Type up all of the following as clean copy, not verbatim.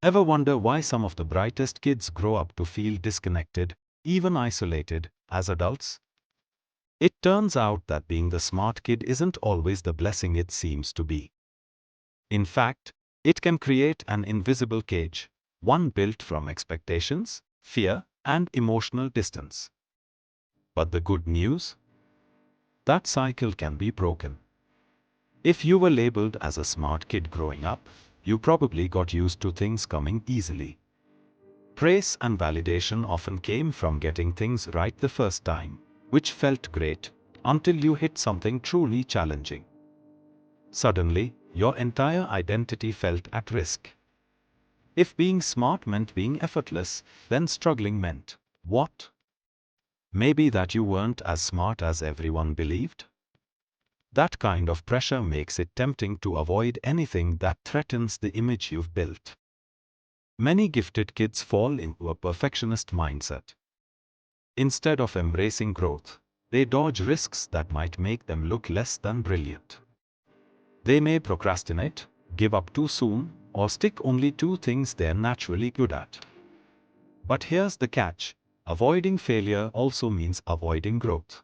Ever wonder why some of the brightest kids grow up to feel disconnected, even isolated, as adults? It turns out that being the smart kid isn't always the blessing it seems to be. In fact, it can create an invisible cage, one built from expectations, fear, and emotional distance. But the good news? That cycle can be broken. If you were labeled as a smart kid growing up, you probably got used to things coming easily. Praise and validation often came from getting things right the first time, which felt great, until you hit something truly challenging. Suddenly, your entire identity felt at risk. If being smart meant being effortless, then struggling meant what? Maybe that you weren't as smart as everyone believed? That kind of pressure makes it tempting to avoid anything that threatens the image you've built. Many gifted kids fall into a perfectionist mindset. Instead of embracing growth, they dodge risks that might make them look less than brilliant. They may procrastinate, give up too soon, or stick only to things they're naturally good at. But here's the catch: avoiding failure also means avoiding growth.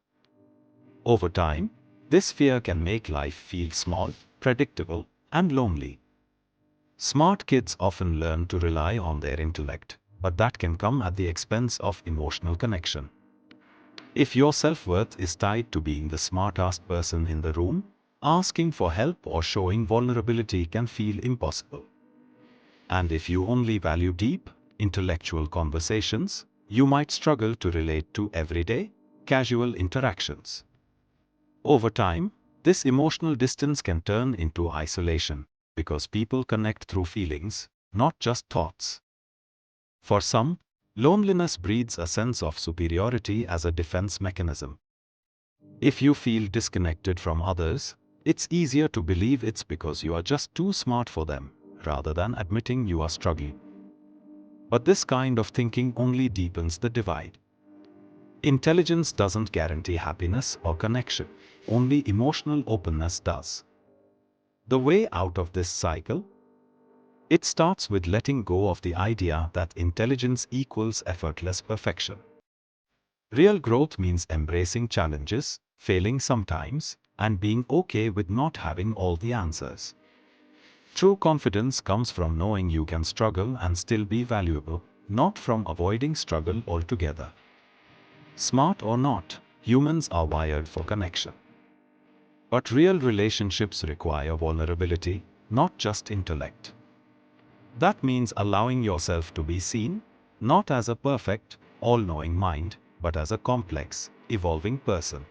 Over time, this fear can make life feel small, predictable, and lonely. Smart kids often learn to rely on their intellect, but that can come at the expense of emotional connection. If your self-worth is tied to being the smartest person in the room, asking for help or showing vulnerability can feel impossible. And if you only value deep, intellectual conversations, you might struggle to relate to everyday, casual interactions. Over time, this emotional distance can turn into isolation, because people connect through feelings, not just thoughts. For some, loneliness breeds a sense of superiority as a defense mechanism. If you feel disconnected from others, it's easier to believe it's because you are just too smart for them, rather than admitting you are struggling. But this kind of thinking only deepens the divide. Intelligence doesn't guarantee happiness or connection, only emotional openness does. The way out of this cycle? It starts with letting go of the idea that intelligence equals effortless perfection. Real growth means embracing challenges, failing sometimes, and being okay with not having all the answers. True confidence comes from knowing you can struggle and still be valuable, not from avoiding struggle altogether. Smart or not, humans are wired for connection. But real relationships require vulnerability, not just intellect. That means allowing yourself to be seen, not as a perfect, all-knowing mind, but as a complex, evolving person.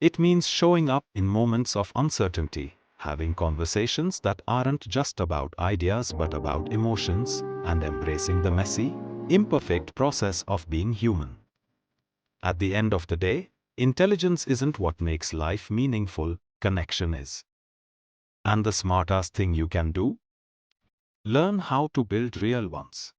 It means showing up in moments of uncertainty, having conversations that aren't just about ideas but about emotions, and embracing the messy, imperfect process of being human. At the end of the day, intelligence isn't what makes life meaningful, connection is. And the smartest thing you can do? Learn how to build real ones.